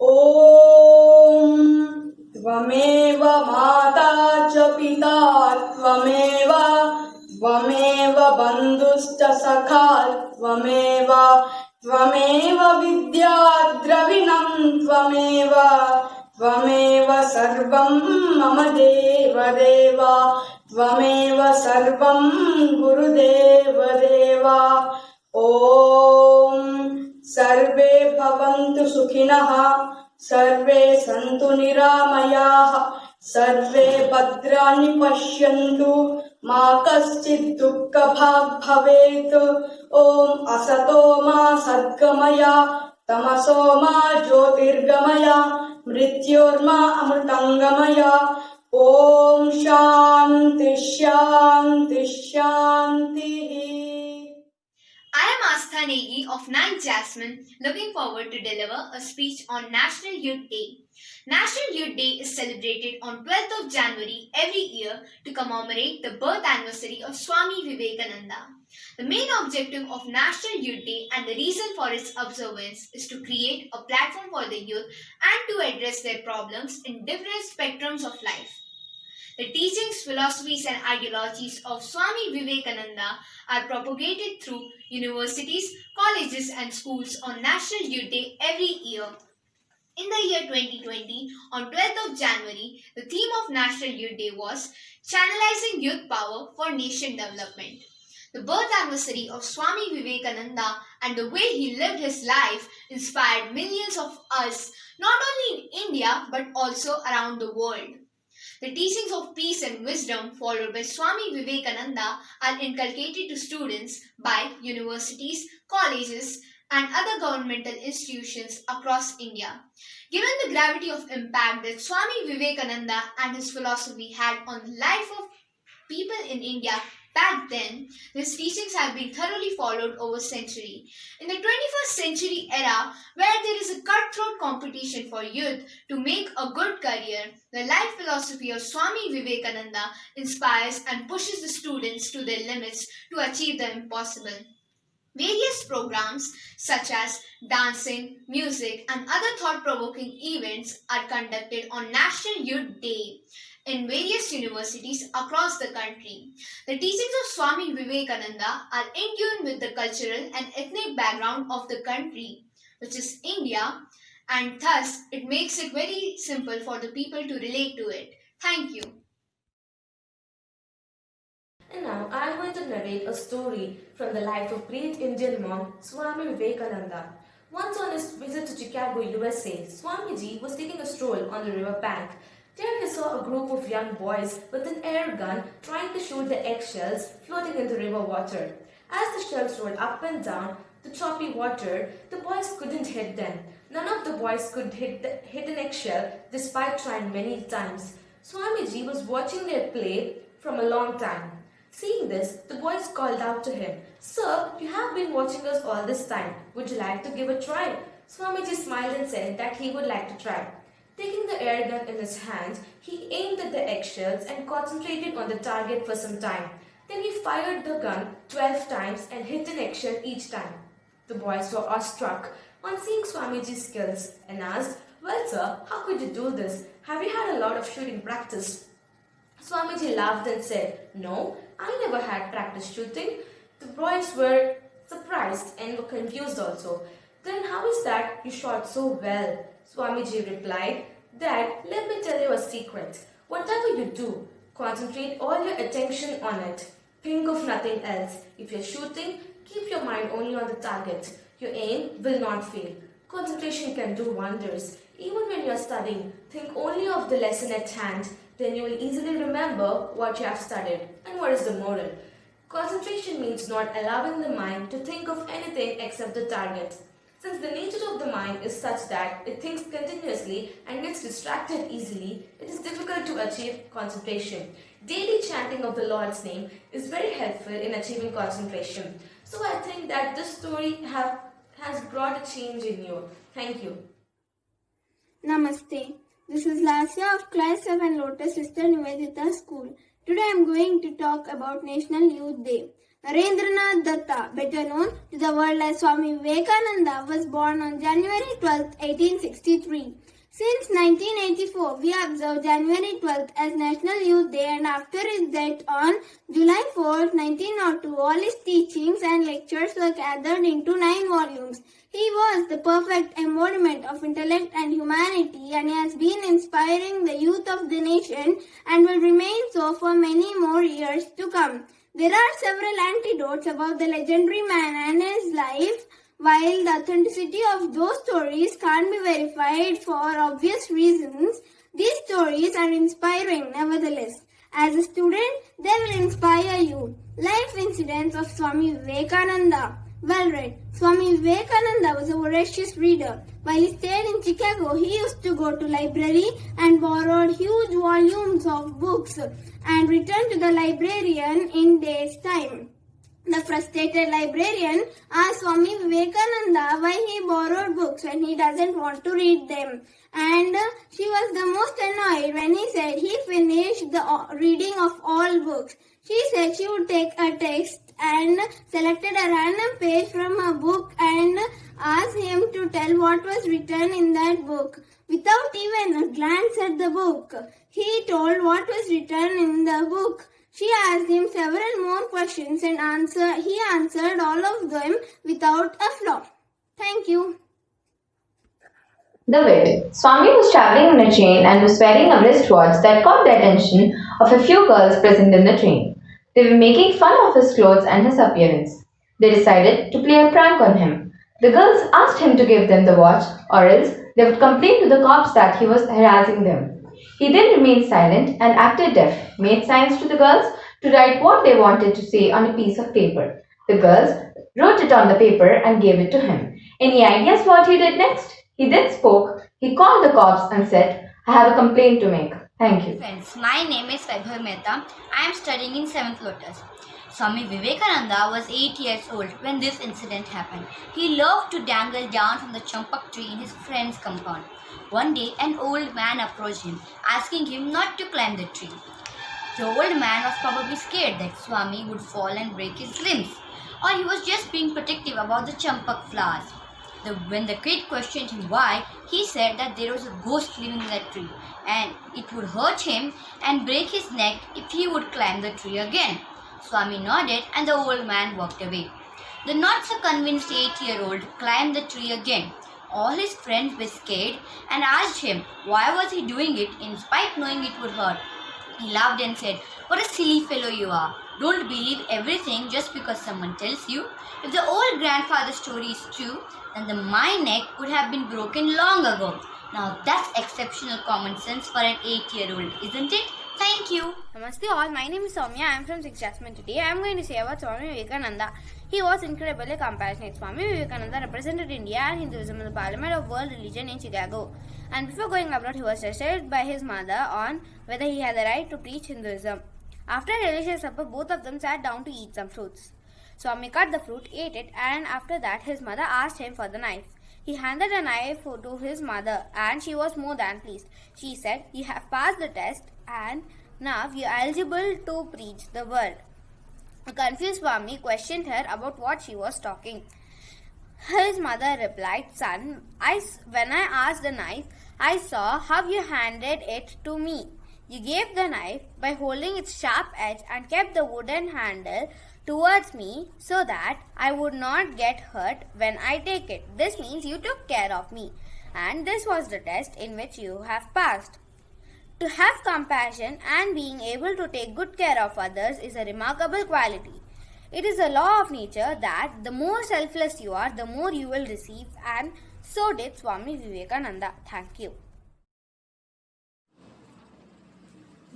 ॐ त्वमेव माता च पिता त्वमेव बन्धुश्च सखा त्वमेव विद्या द्रविणं त्वमेव सर्वं मम देवदेव त्वमेव सर्वं गुरुदेवदेव। ॐ सर्वे भवन्तु सुखिनः, सर्वे सन्तु निरामयाः, सर्वे भद्राणि पश्यन्तु, मा कश्चित् दुःखभाग् भवेत्। ॐ असतो मा सद्गमय, तमसो मा ज्योतिर्गमय, मृत्योर्मा अमृतङ्गमय। ॐ शान्ति शान्ति शान्तिः। I am Astha Negi of 9th Jasmine, looking forward to deliver a speech on National Youth Day. National Youth Day is celebrated on 12th of January every year to commemorate the birth anniversary of Swami Vivekananda. The main objective of National Youth Day and the reason for its observance is to create a platform for the youth and to address their problems in different spectrums of life. The teachings, philosophies and ideologies of Swami Vivekananda are propagated through universities, colleges and schools on National Youth Day every year. In the year 2020, on 12th of January, the theme of National Youth Day was Channelizing Youth Power for Nation Development. The birth anniversary of Swami Vivekananda and the way he lived his life inspired millions of us, not only in India but also around the world. The teachings of peace and wisdom followed by Swami Vivekananda are inculcated to students by universities, colleges, and other governmental institutions across India. Given the gravity of impact that Swami Vivekananda and his philosophy had on the life of people in India back then, his teachings have been thoroughly followed over centuries. In the 21st century era, where there is a cutthroat competition for youth to make a good career, the life philosophy of Swami Vivekananda inspires and pushes the students to their limits to achieve the impossible. Various programs such as dancing, music, and other thought-provoking events are conducted on National Youth Day in various universities across the country. The teachings of Swami Vivekananda are in tune with the cultural and ethnic background of the country, which is India, and thus it makes it very simple for the people to relate to it. Thank you. And now I am going to narrate a story from the life of great Indian monk Swami Vivekananda. Once on his visit to Chicago, USA, Swamiji was taking a stroll on the river bank. There he saw a group of young boys with an air gun trying to shoot the eggshells floating in the river water. As the shells rolled up and down the choppy water, the boys couldn't hit them. None of the boys could hit an eggshell despite trying many times. Swamiji was watching their play from a long time. Seeing this, the boys called out to him, "Sir, you have been watching us all this time. Would you like to give a try?" Swamiji smiled and said that he would like to try. Taking the air gun in his hand, he aimed at the eggshells and concentrated on the target for some time. Then he fired the gun 12 times and hit an eggshell each time. The boys were awestruck on seeing Swamiji's skills and asked, "Well, sir, how could you do this? Have you had a lot of shooting practice?" Swamiji laughed and said, "No, I never had practice shooting." The boys were surprised and were confused also. "Then how is that you shot so well?" Swamiji replied, "Dad, let me tell you a secret. Whatever you do, concentrate all your attention on it. Think of nothing else. If you're shooting, keep your mind only on the target. Your aim will not fail. Concentration can do wonders. Even when you're studying, think only of the lesson at hand. Then you will easily remember what you have studied." And what is the moral? Concentration means not allowing the mind to think of anything except the target. Since the nature of the mind is such that it thinks continuously and gets distracted easily, it is difficult to achieve concentration. Daily chanting of the Lord's name is very helpful in achieving concentration. So I think that this story has brought a change in you. Thank you. Namaste. This is Lasya of Class 7 Lotus Sister Nivedita School. Today I am going to talk about National Youth Day. Narendranath Datta, better known to the world as Swami Vivekananda, was born on January 12, 1863. Since 1984, we observe January 12th as National Youth Day, and after his death on July 4, 1902, all his teachings and lectures were gathered into 9 volumes. He was the perfect embodiment of intellect and humanity, and he has been inspiring the youth of the nation and will remain so for many more years to come. There are several anecdotes about the legendary man and his life. While the authenticity of those stories can't be verified for obvious reasons, these stories are inspiring nevertheless. As a student, they will inspire you. Life incidents of Swami Vivekananda. Well read. Swami Vivekananda was a voracious reader. While he stayed in Chicago, he used to go to library and borrowed huge volumes of books and return to the librarian in days' time. The frustrated librarian asked Swami Vivekananda why he borrowed books when he doesn't want to read them. And she was the most annoyed when he said he finished the reading of all books. She said she would take a text and selected a random page from her book and asked him to tell what was written in that book. Without even a glance at the book, he told what was written in the book. She asked him several more questions and he answered all of them without a flaw. Thank you. The wit. Swami was travelling in a train and was wearing a wristwatch that caught the attention of a few girls present in the train. They were making fun of his clothes and his appearance. They decided to play a prank on him. The girls asked him to give them the watch, or else they would complain to the cops that he was harassing them. He then remained silent and acted deaf, made signs to the girls to write what they wanted to say on a piece of paper. The girls wrote it on the paper and gave it to him. Any ideas what he did next? He then spoke. He called the cops and said, "I have a complaint to make. Thank you." Friends, my name is Vaibhav Mehta. I am studying in 7th Lotus. Swami Vivekananda was 8 years old when this incident happened. He loved to dangle down from the champak tree in his friend's compound. One day, an old man approached him, asking him not to climb the tree. The old man was probably scared that Swami would fall and break his limbs, or he was just being protective about the champak flowers. When the kid questioned him why, he said that there was a ghost living in that tree and it would hurt him and break his neck if he would climb the tree again. Swami nodded and the old man walked away. The not so convinced 8-year-old climbed the tree again. All his friends were scared and asked him why was he doing it in spite knowing it would hurt. He laughed and said, "What a silly fellow you are. Don't believe everything just because someone tells you. If the old grandfather's story is true, then my neck would have been broken long ago." Now that's exceptional common sense for an 8-year-old, isn't it? Thank you. Namaste all, my name is Soumya. I am from 6th Jasmine. Today I am going to say about Swami Vivekananda. He was incredibly compassionate. Swami Vivekananda represented India and Hinduism in the Parliament of World Religion in Chicago. And before going abroad, he was tested by his mother on whether he had the right to teach Hinduism. After a delicious supper, both of them sat down to eat some fruits. Swami cut the fruit, ate it, and after that his mother asked him for the knife. He handed a knife to his mother and she was more than pleased. She said, "You have passed the test and now you are eligible to preach the word." A confused Swami questioned her about what she was talking. His mother replied, "Son, when I asked the knife, I saw how you handed it to me. You gave the knife by holding its sharp edge and kept the wooden handle towards me so that I would not get hurt when I take it. This means you took care of me, and this was the test in which you have passed." To have compassion and being able to take good care of others is a remarkable quality. It is a law of nature that the more selfless you are, the more you will receive, and so did Swami Vivekananda. Thank you.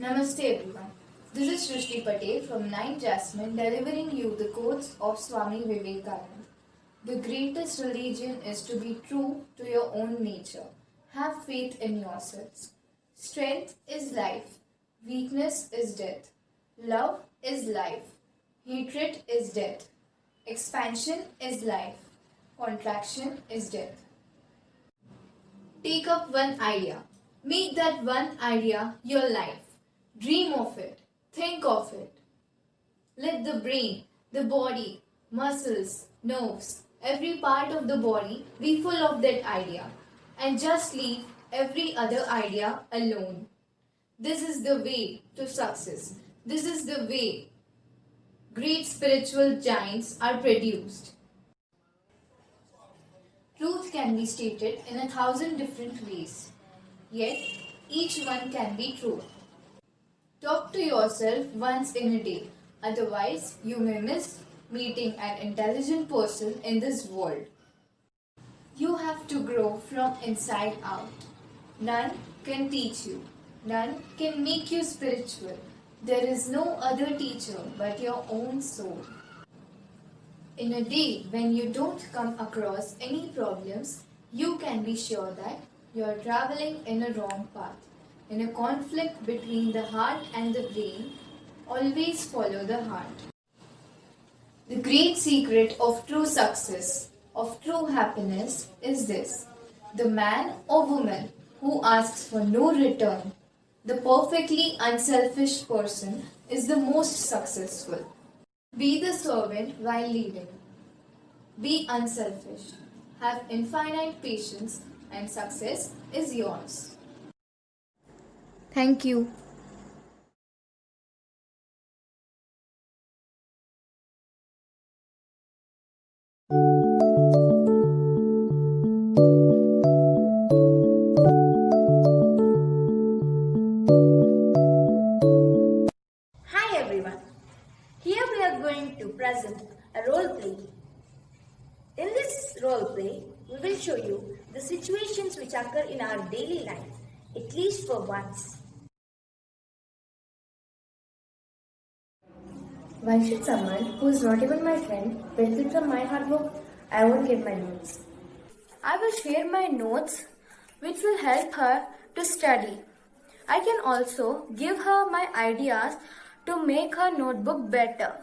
Namaste everyone. This is Srishti Patel from 9 Jasmine delivering you the quotes of Swami Vivekananda. The greatest religion is to be true to your own nature. Have faith in yourselves. Strength is life. Weakness is death. Love is life. Hatred is death. Expansion is life. Contraction is death. Take up one idea. Make that one idea your life. Dream of it. Think of it. Let the brain the body, muscles, nerves, every part of the body be full of that idea and just leave every other idea alone. This is the way to success. This is the way great spiritual giants are produced. Truth can be stated in 1,000 different ways, yet each one can be true. Talk to yourself once in a day, otherwise you may miss meeting an intelligent person in this world. You have to grow from inside out. None can teach you. None can make you spiritual. There is no other teacher but your own soul. In a day when you don't come across any problems, you can be sure that you are traveling in a wrong path. In a conflict between the heart and the brain, always follow the heart. The great secret of true success, of true happiness is this: the man or woman who asks for no return, the perfectly unselfish person, is the most successful. Be the servant while leading. Be unselfish. Have infinite patience, and success is yours. Thank you. Hi everyone. Here we are going to present a role play. In this role play, we will show you the situations which occur in our daily life, at least for once. Why should someone who is not even my friend benefit from my hard work? I won't get my notes. I will share my notes which will help her to study. I can also give her my ideas to make her notebook better.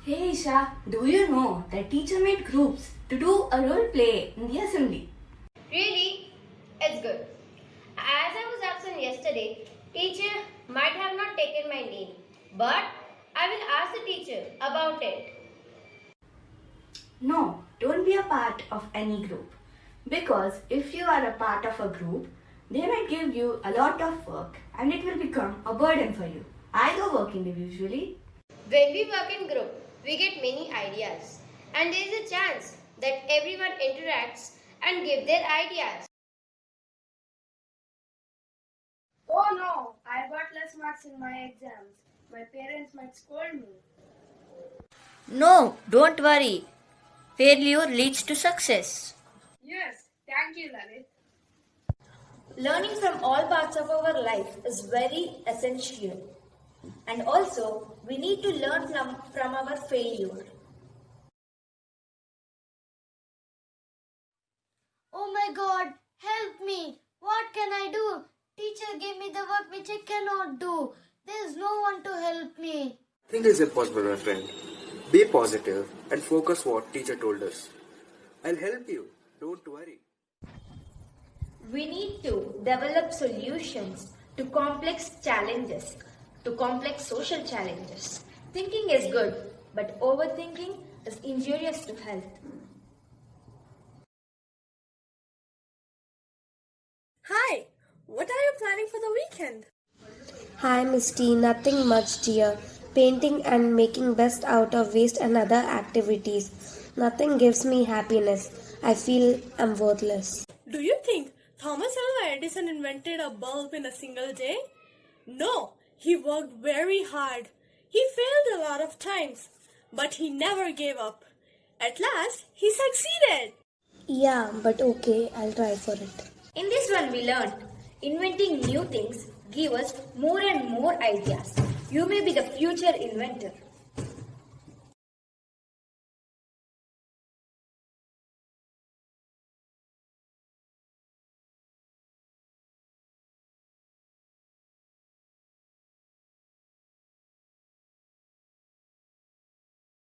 Hey Isha, do you know that teacher made groups to do a role play in the assembly? Really? It's good. As I was absent yesterday, teacher might have not taken my name, but I will ask the teacher about it. No, don't be a part of any group. Because if you are a part of a group, they might give you a lot of work and it will become a burden for you. I go work individually. When we work in group, we get many ideas, and there is a chance that everyone interacts and give their ideas. Oh no, I got less marks in my exams. My parents might scold me. No, don't worry. Failure leads to success. Yes, thank you, Lalit. Learning from all parts of our life is very essential. And also, we need to learn from our failure. Oh my God, help me! What can I do? Teacher gave me the work which I cannot do. There is no one to help me. Nothing is impossible, my friend. Be positive and focus what teacher told us. I'll help you. Don't worry. We need to develop solutions to complex challenges, to complex social challenges. Thinking is good, but overthinking is injurious to health. Hi, what are you planning for the weekend? Hi Misty, nothing much dear. Painting and making best out of waste and other activities. Nothing gives me happiness. I feel I'm worthless. Do you think Thomas Alva Edison invented a bulb in a single day? No, he worked very hard. He failed a lot of times, but he never gave up. At last, he succeeded. Yeah, but okay, I'll try for it. In this one we learned, inventing new things give us more and more ideas. You may be the future inventor.